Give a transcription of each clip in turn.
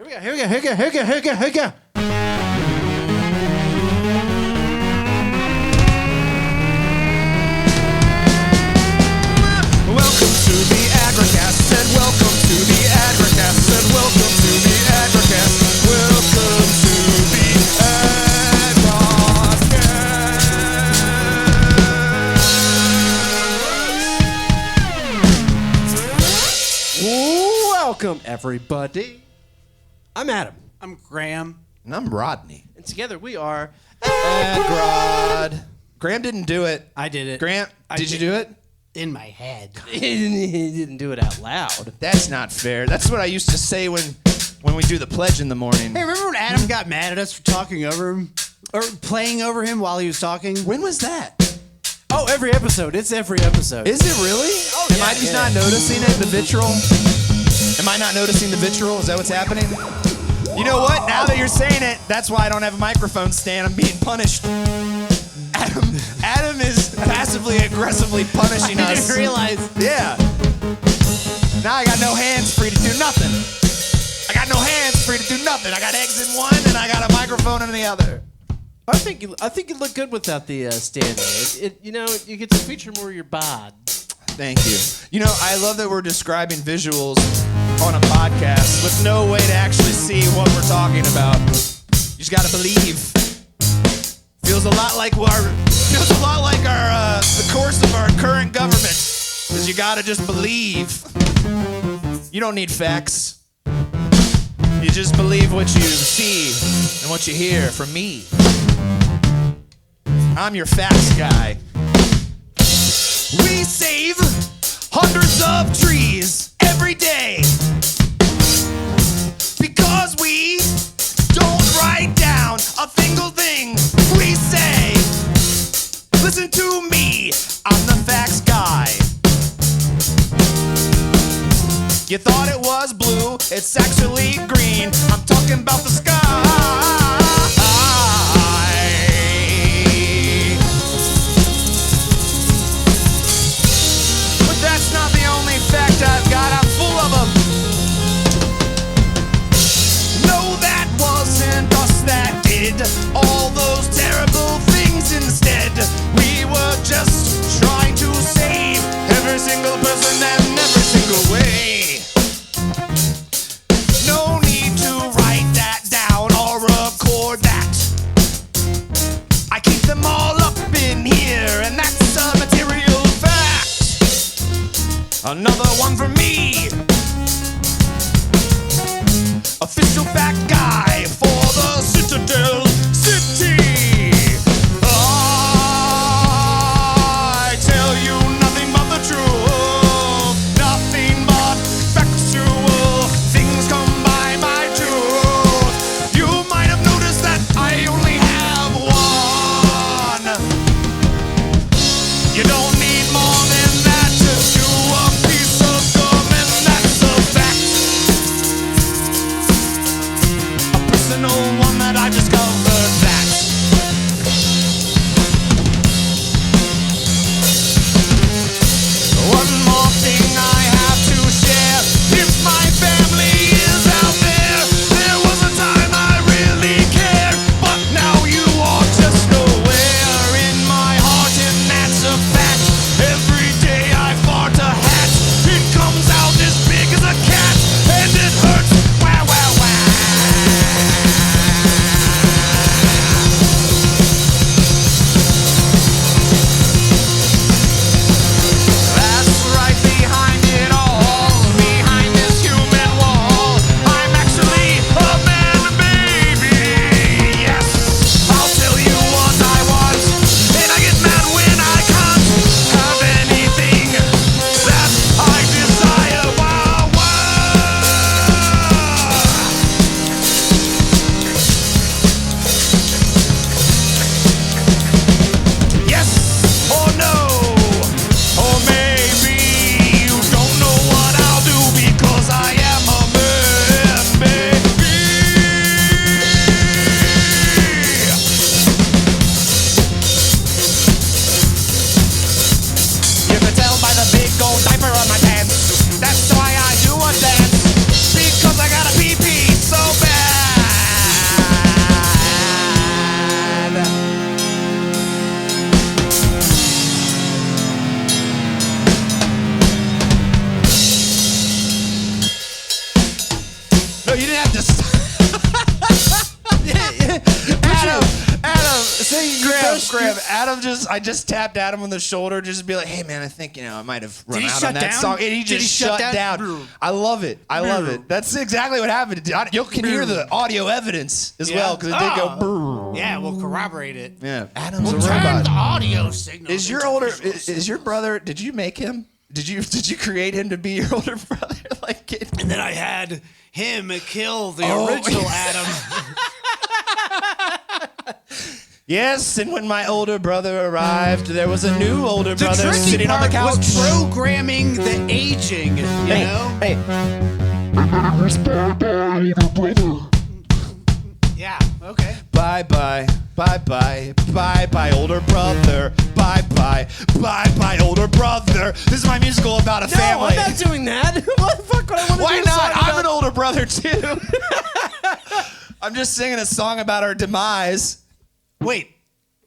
Here we go. Welcome to the Agricast, and welcome to the Agricast, and welcome to the Agricast. Welcome to the Agricast. Welcome, everybody. I'm Adam. I'm Graham. And I'm Rodney. And together we are Agrod. Graham didn't do it. I did it. Graham, did you do it? In my head. He didn't do it out loud. That's not fair. That's what I used to say when we do the pledge in the morning. Hey, remember when Adam got mad at us for talking over him? Or playing over him while he was talking? When was that? Oh, every episode. It's every episode. Is it really? Oh, Am I just not noticing it, the vitriol? Am I not noticing the vitriol? Is that what's happening? You know what? Now that you're saying it, that's why I don't have a microphone stand. I'm being punished. Adam is passively aggressively punishing us. I didn't realize. Yeah. Now I got no hands free to do nothing. I got no hands free to do nothing. I got eggs in one and I got a microphone in the other. I think you look good without the stand. You get to feature more of your bod. Thank you. You know, I love that we're describing visuals on a podcast with no way to actually see what we're talking about. You just got to believe. Feels a lot like the course of our current government. Because you got to just believe. You don't need facts. You just believe what you see and what you hear from me. I'm your facts guy. We save hundreds of trees every day because we don't write down a single thing we say. Listen to me, I'm the facts guy. You thought it was blue, it's actually green. I'm talking about the sky. That's not the only fact I've got, I'm full of them. No, that wasn't us that did all those terrible things instead. We were just trying to save every single person and every single way. No need to write that down or record that. I keep them all up in here, and that's a material fact. Another one for me. Official fact guy for the Citadel. No, you didn't have to. Adam, say Graham. I just tapped Adam on the shoulder, just to be like, hey man, I think I might have run out on that song, and he just shut down. I love it. That's exactly what happened. You can hear the audio evidence as well because it did go. Brr. Yeah, we'll corroborate it. Yeah, Adam's we'll a robot. turn the audio signal. Is your brother? Did you make him? Did you create him to be your older brother? And then I had him kill the original Adam. Yes, and when my older brother arrived, there was a new older brother sitting on the couch. Was programming the aging, you know? Hey. Yeah, okay. Bye-bye, older brother. Bye-bye, older brother. This is my musical about a family. No, I'm not doing that. What the fuck would I want to do? Why not? I'm an older brother, too. I'm just singing a song about our demise. Wait.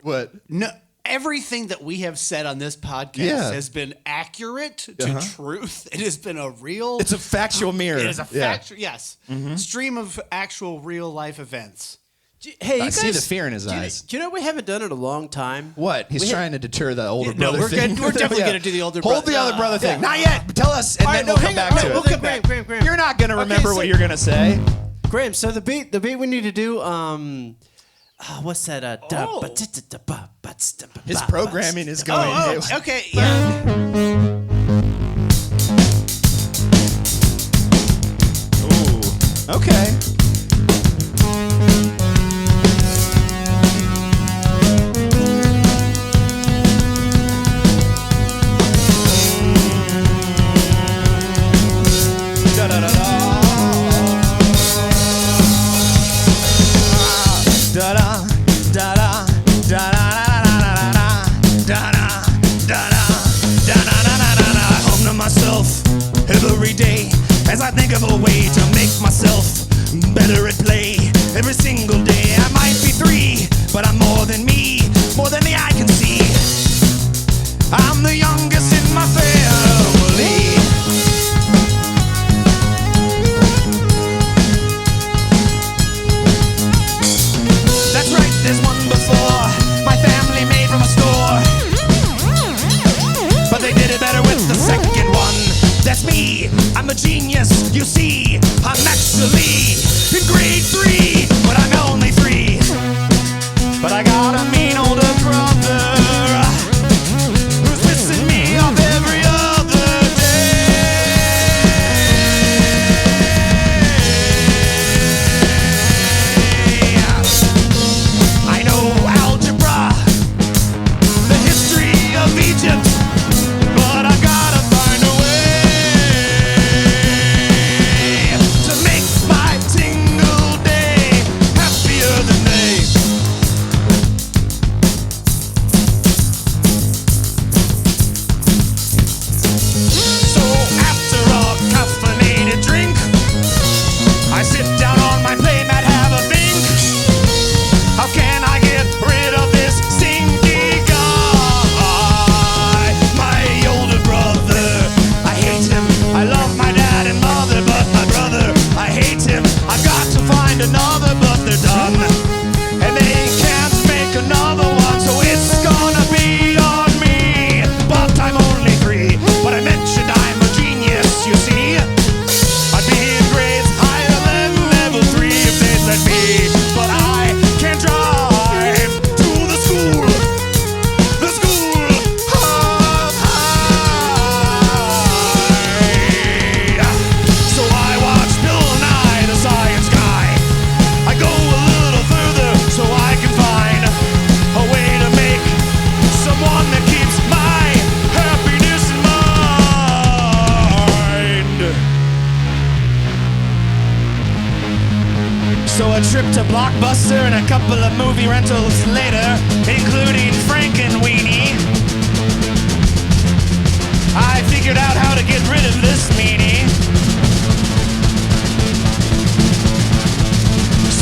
What? No, everything that we have said on this podcast has been accurate to truth. It has been a real... It's a factual mirror. It is a factual, yes. Mm-hmm. Stream of actual real-life events. Hey, I see the fear in his eyes. Do you know we haven't done it in a long time? What? He's trying to deter the older brother thing. We're definitely going to do the older brother. Hold the other brother thing. Not yet. Tell us, and then we'll come back to it. We'll come back. Graham. You're not going to remember what you're going to say. Graham, so the beat we need to do, what's that? His programming is going. Okay, yeah. Ooh, okay. Every day, as I think of a way to make myself better at play. Every single day, I might be 3, but I'm more than me, more than the eye can see. I'm the youngest in my family. That's right, there's one before my family made from a store, but they did it better with the second one. That's me, I'm a genius, you see. I'm actually in grade 3, but I'm only 3. But I got a mean older brother who's pissing me off every other day. I know algebra, the history of Egypt, but I gotta find a way to make my single day happier than they. So after a caffeinated drink, I sit down on my playmat, have a think. How can I get rid of this stinky guy? My older brother, I hate him. I love my dad and mother, but my brother, I hate him. I've got to find another, but they're done, and they can't make another one, so it's gonna be on me. But I'm only 3, but I mentioned I'm a genius, you see. I'd be in grades higher than level 3 if they'd let me, but I can't drive to the school of high. So I watch Bill Nye, the science guy. I go a little further so I can find a way to make someone that keeps my happiness in mind. So a trip to Blockbuster and a couple of movie rentals later, including Frankenweenie, I figured out how to get rid of this meanie.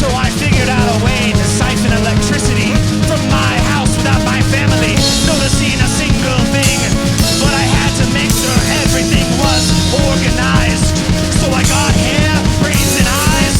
So I figured out a way to siphon electricity from my house without my family noticing a single thing. But I had to make sure everything was organized. So I got hair, brains, and eyes.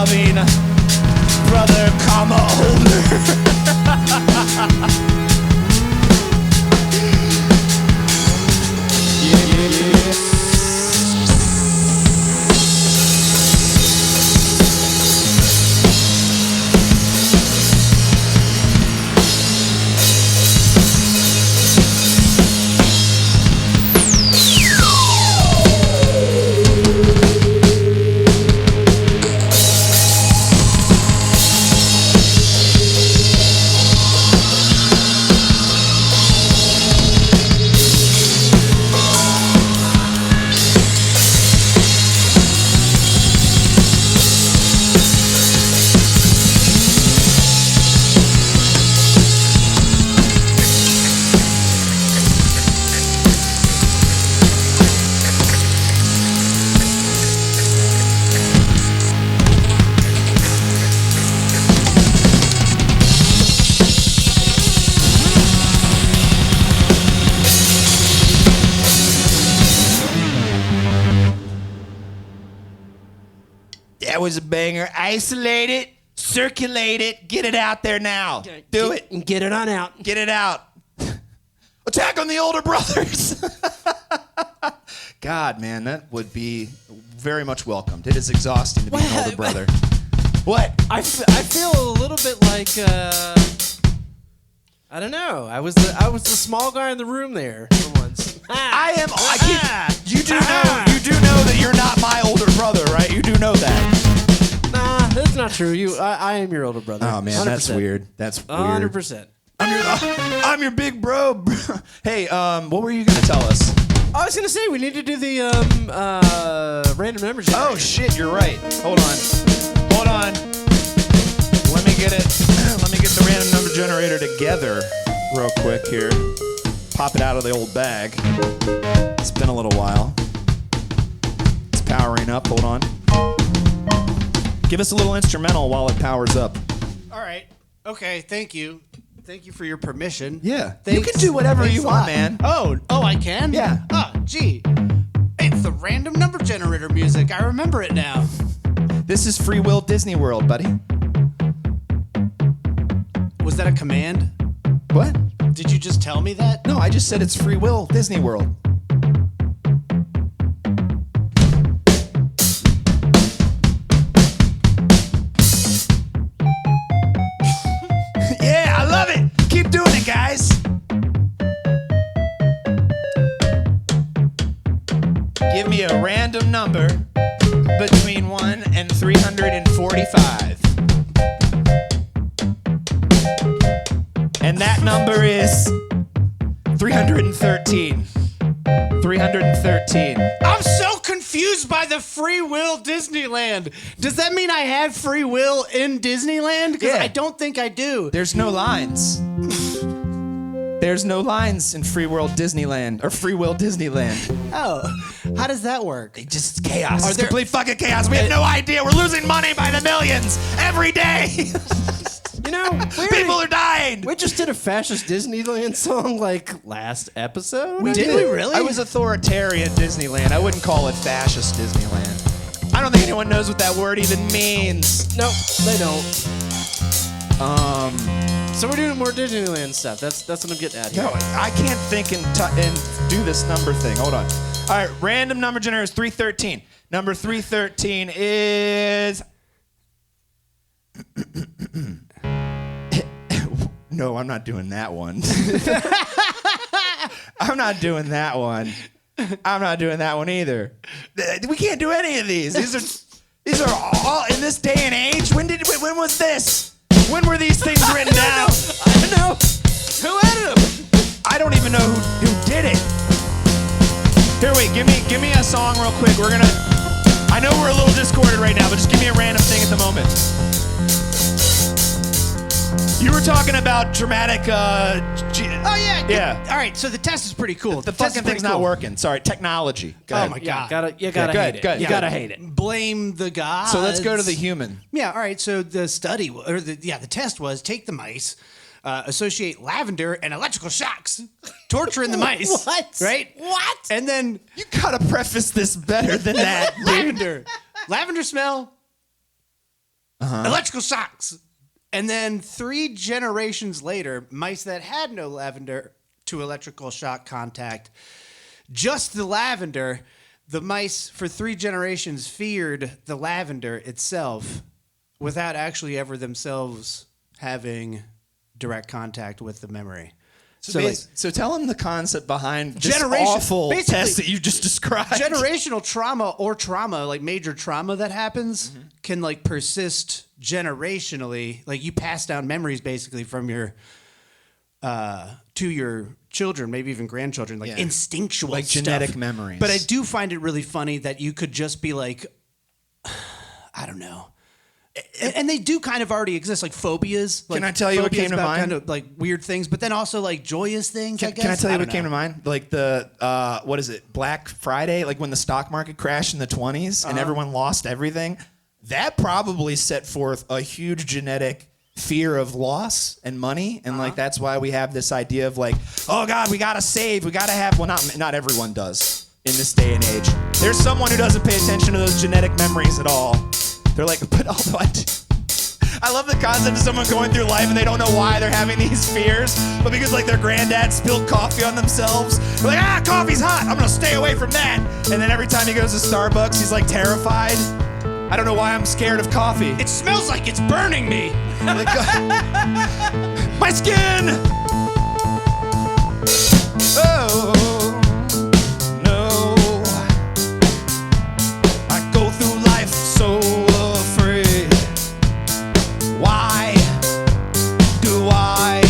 loving brother, comma, holder. That was a banger. Isolate it, circulate it, get it out there now. Do it. And get it on out. Get it out. Attack on the older brothers. God, man, that would be very much welcomed. It is exhausting to be an older brother. What? I feel a little bit like I don't know. I was the small guy in the room there for once. You do know that you're not my older brother, right? You do know that. Nah, that's not true. I am your older brother. Oh man, 100%. that's weird. That's weird. 100%. I'm your big bro. Hey, what were you gonna tell us? I was gonna say we need to do the random numbers. Oh shit, you're right. Hold on. Let me get the random number generator together real quick here. Pop it out of the old bag. It's been a little while. It's powering up. Hold on. Give us a little instrumental while it powers up. All right. Okay. Thank you. Thank you for your permission. Yeah. Thanks. You can do whatever Thanks you a want, lot. man. Oh, I can? Yeah. Oh, gee. It's the random number generator music. I remember it now. This is Free Will Disney World, buddy. Was that a command? What? Did you just tell me that? No, I just said it's Free Will Disney World. Yeah, I love it. Keep doing it, guys. Give me a random number between 1 and 345. And that number is 313. 313. I'm so confused by the free will Disneyland. Does that mean I have free will in Disneyland? Because Yeah. I don't think I do. There's no lines. There's no lines in Free World Disneyland or Free Will Disneyland. Oh, how does that work? Just chaos. Are It's there- complete fucking chaos. We have no idea. We're losing money by the millions every day. You know, People are dying. we just did a fascist Disneyland song like last episode. Did we really? I was authoritarian Disneyland. I wouldn't call it fascist Disneyland. I don't think anyone knows what that word even means. Nope, they don't. So we're doing more Disneyland stuff. That's what I'm getting at here. No, I can't think and do this number thing. Hold on. All right, random number generator is 313. Number 313 is... No, I'm not doing that one. I'm not doing that one. I'm not doing that one either. We can't do any of these. These are all in this day and age. When was this? When were these things written down? I don't know. Who added them? I don't even know who did it. Here, wait, give me a song real quick. I know we're a little discorded right now, but just give me a random thing at the moment. You were talking about dramatic. Oh yeah. Yeah. All right. So the test is pretty cool. The test fucking is pretty thing's not cool. working. Sorry, technology. Go Oh ahead. my Yeah, god. you gotta good, hate it. good. You gotta hate it. Blame the gods. So let's go to the human. Yeah. All right. So the study or the test was take the mice, associate lavender and electrical shocks, torturing the mice. What? Right? What? And then You gotta preface this better than that, dude. lavender smell. electrical shocks. And then 3 generations later, mice that had no lavender to electrical shock contact, just the lavender, the mice for 3 generations feared the lavender itself without actually ever themselves having direct contact with the memory. So tell him the concept behind this Generation- awful basically- test that you just described. Generational trauma, like major trauma that happens, can like persist generationally. Like you pass down memories basically from your to your children, maybe even grandchildren, like instinctual like stuff. genetic memories. But I do find it really funny that you could just be like, I don't know. And they do kind of already exist, like phobias. Like Can I tell you what phobias came to about mind? Kind of like weird things, but then also like joyous things. I guess. Can I tell you what don't came to know. mind? Like the what is it? Black Friday, like when the stock market crashed in the 20s and everyone lost everything. That probably set forth a huge genetic fear of loss and money, and like that's why we have this idea of like, oh God, we gotta save, we gotta have. Well, not everyone does in this day and age. There's someone who doesn't pay attention to those genetic memories at all. They're like, but although I love the concept of someone going through life and they don't know why they're having these fears, but because like their granddad spilled coffee on themselves, they're like, coffee's hot, I'm gonna stay away from that. And then every time he goes to Starbucks, he's like terrified. I don't know why I'm scared of coffee. It smells like it's burning me. Like, my skin! Oh, no. I go through life so afraid. Why do I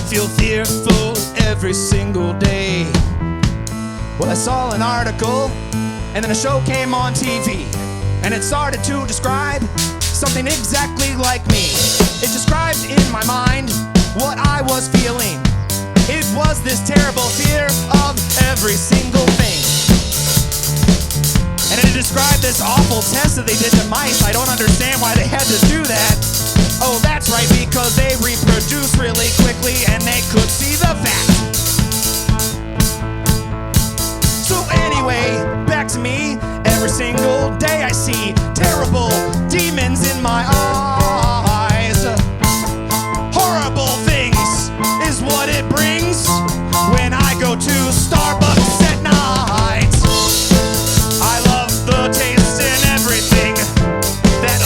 feel fearful every single day? Well, I saw an article, and then a show came on TV, and it started to describe something exactly like me. It described in my mind what I was feeling. It was this terrible fear of every single thing. And it described this awful test that they did to mice. I don't understand why they had to do that. Oh, that's right, because they reproduce really quickly and they could see the fact. So anyway, back to me. Every single day I see terrible demons in my eyes. Horrible things is what it brings when I go to Starbucks at night. I love the taste and everything that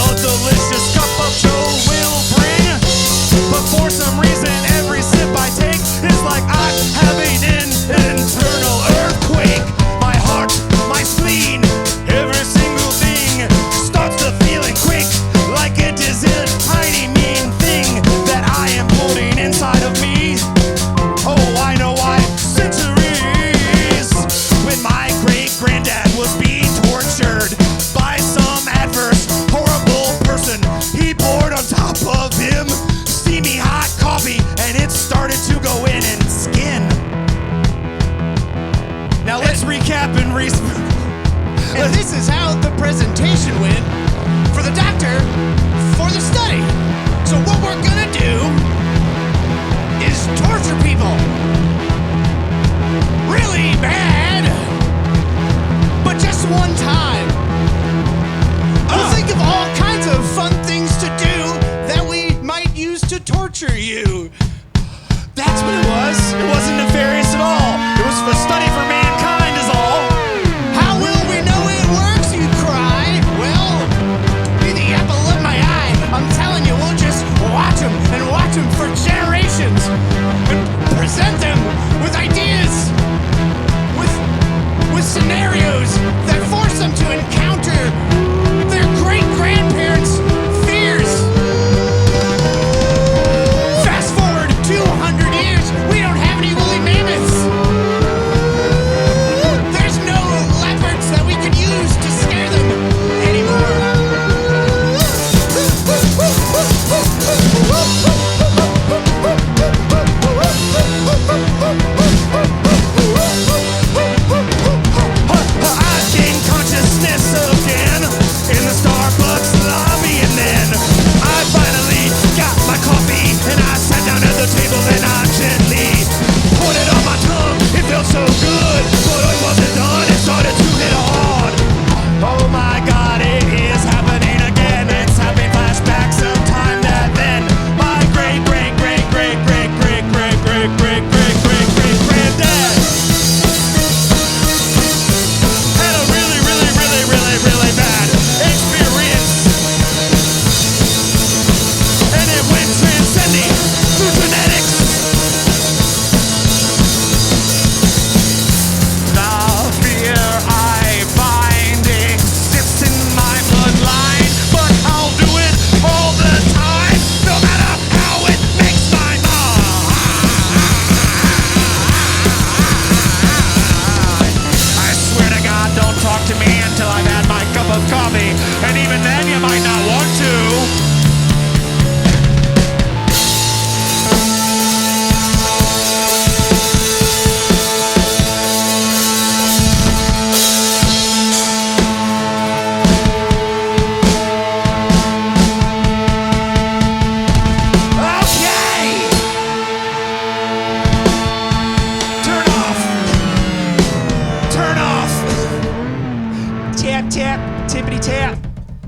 And even then, you might not want to.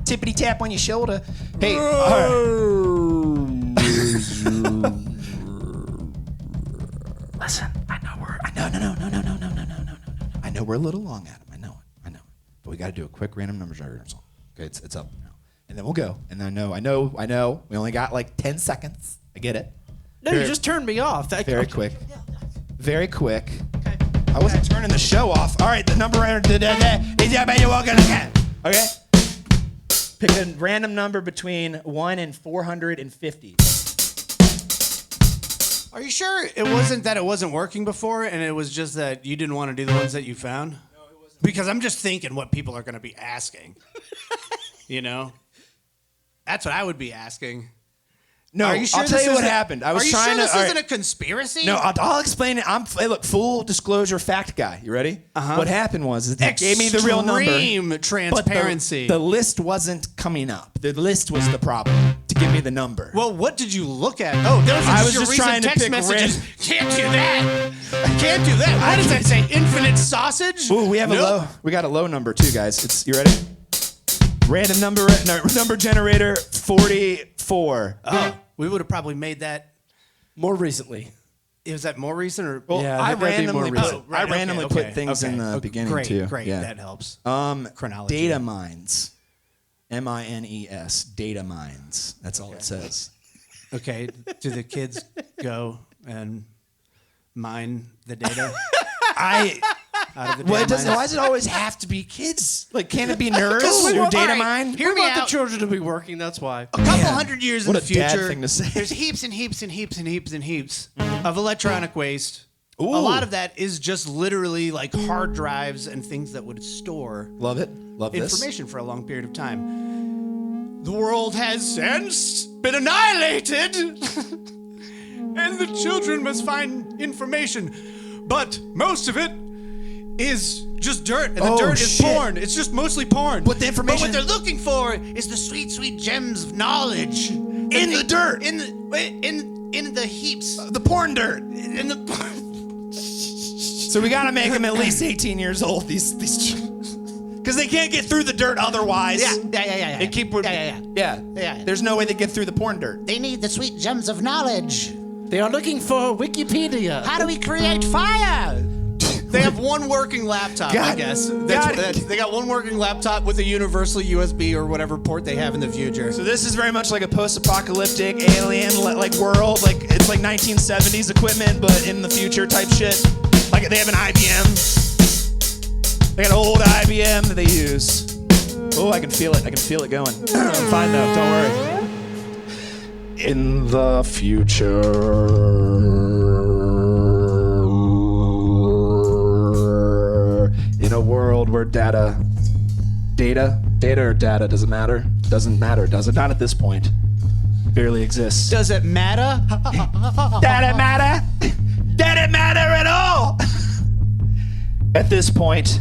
Tippity tap on your shoulder. Hey, listen, I know we're a little long, Adam. I know it. But we got to do a quick random number generator song. Okay, it's up now. And then we'll go. And I know. We only got like 10 seconds. I get it. No, you just turned me off. Very quick. Very quick. Okay. I wasn't turning the show off. All right, the number okay. Pick a random number between 1 and 450. Are you sure it wasn't that it wasn't working before and it was just that you didn't want to do the ones that you found? No, it wasn't. Because I'm just thinking what people are going to be asking. You know? That's what I would be asking. No, are you sure I'll tell you what happened. I was are you trying sure this to. isn't a conspiracy? No, I'll explain it. Hey, look, full disclosure, fact guy. You ready? What happened was they gave me the real number. Extreme transparency. But the list wasn't coming up. The list was the problem to give me the number. Well, what did you look at? Oh, those are I was your just recent trying to text pick messages. Can't do that. Can't do that. What does that say? Infinite sausage? Ooh, we have a low. We got a low number too, guys. You ready? Random number generator 44. Oh. We would have probably made that more recently. Was that more recent or? Well, yeah, I randomly right, put things in the beginning too. Great, yeah. that helps. Chronology. Data mines, MINES, data mines. That's all it says. Okay, do the kids go and mine the data? Out of the Why data mines? does it always have to be kids? Like, can't it be nerds or data mine? Hear We me want the out. children to be working, that's why. A couple hundred years in What the a dad future, thing to say. there's heaps and heaps and heaps and heaps and heaps of electronic waste. Ooh. A lot of that is just literally like hard drives and things that would store Love it. Love this. information for a long period of time. The world has since been annihilated, and the children must find information. But most of it is just dirt, and the dirt is porn. It's just mostly porn. But the information- But what they're looking for is the sweet, sweet gems of knowledge In the dirt. in the heaps, The porn dirt. in the. So we gotta make them at least 18 years old. These, because they can't get through the dirt otherwise. Yeah. They keep. Yeah. There's no way they get through the porn dirt. They need the sweet gems of knowledge. They are looking for Wikipedia. How do we create fire? They have one working laptop, I guess. They got one working laptop with a universal USB or whatever port they have in the future. So this is very much like a post-apocalyptic alien like world. Like it's like 1970s equipment, but in the future type shit. Like they have an IBM. They got an old IBM that they use. Oh, I can feel it. I can feel it going. I'm fine though. Don't worry. In the future. In a world where data or data doesn't matter. Doesn't matter, does it? Not at this point. Barely exists. Does it matter? Did it matter? Did it matter at all? At this point,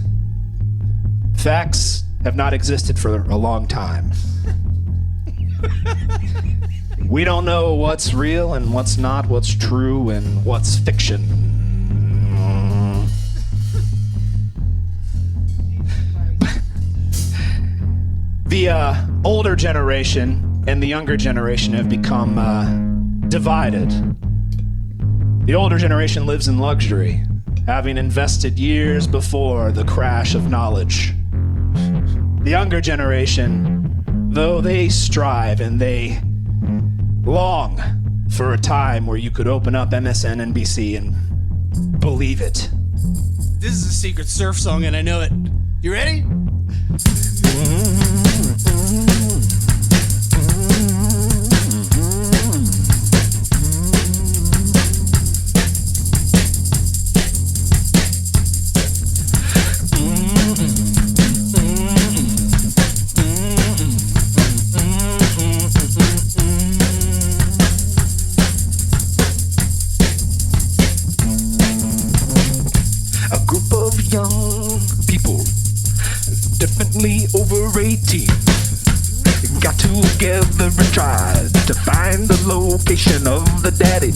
facts have not existed for a long time. We don't know what's real and what's not, what's true and what's fiction. The older generation and the younger generation have become divided. The older generation lives in luxury, having invested years before the crash of knowledge. The younger generation, though they strive and they long for a time where you could open up MSNBC and believe it. This is a secret surf song and I know it. You ready? team got together and tried to find the location of the daddy.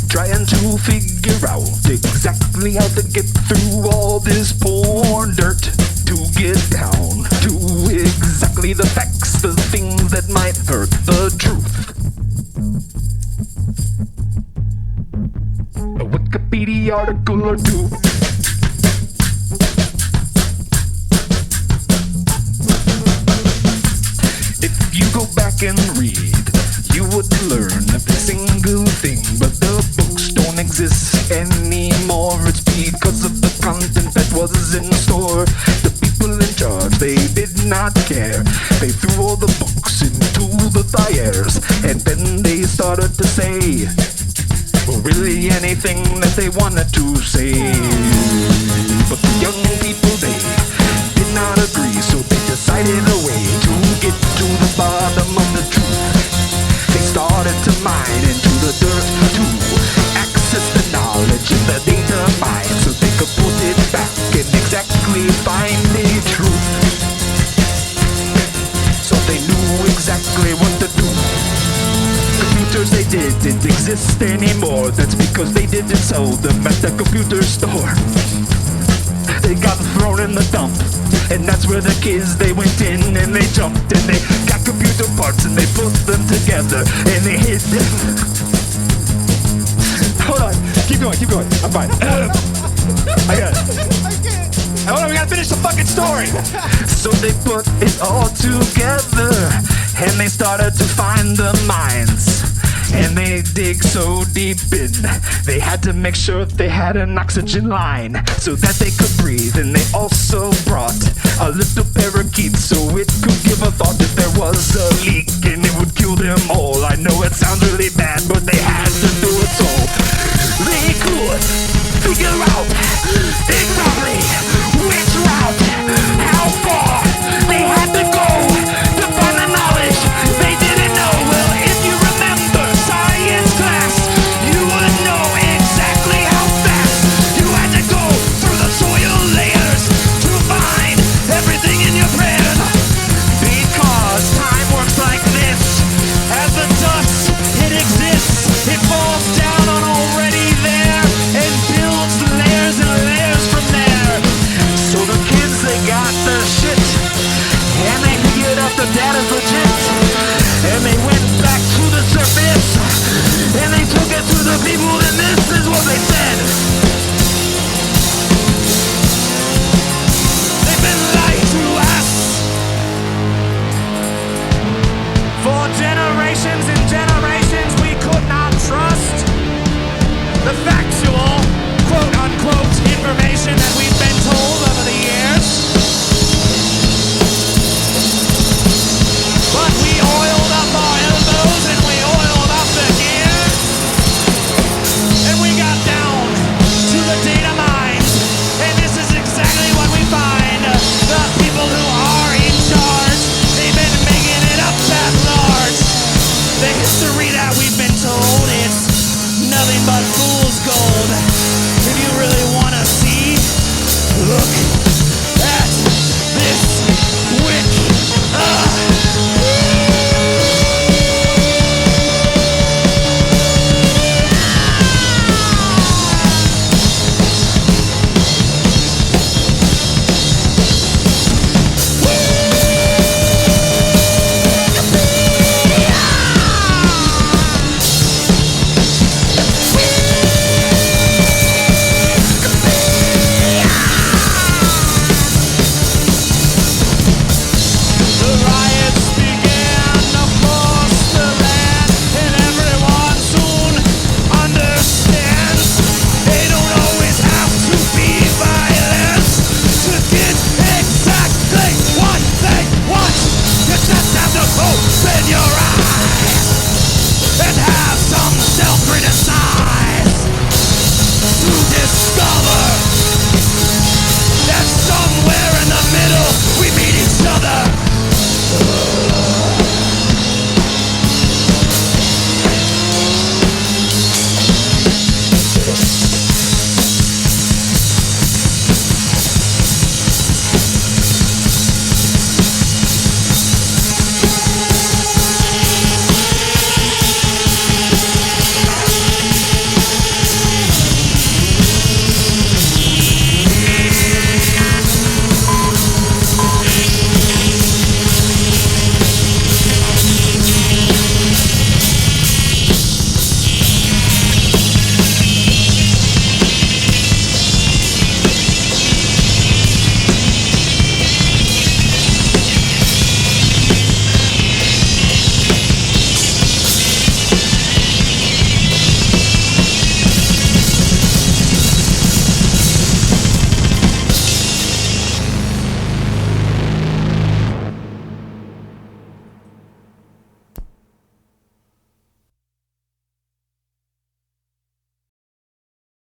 Trying to figure out exactly how to get through all this porn dirt, to get down to exactly the facts, the things that might hurt the truth. A Wikipedia article or two. If you go back and read, you would learn every single thing, but the books don't exist anymore. It's because of the content that was in the store. The people in charge, they did not care. They threw all the books into the fires, and then they started to say, well, really anything that they wanted to say. But the young people, they did not agree, so they decided a way to get to the bottom of the truth. They started to mine into the dirt to access the knowledge in the data mine, so they could put it back and exactly find the truth. So they knew exactly what to do. Computers, they didn't exist anymore. That's because they didn't sell them at the computer store. They got thrown in the dump, and that's where the kids, they went in and they jumped, and they got computer parts and they put them together and they hid them. Hold on, keep going, I'm fine. I got it. Hold on, we gotta finish the fucking story. So they put it all together and they started to find the mines. And they dig so deep in, they had to make sure they had an oxygen line so that they could breathe. And they also brought a little parakeet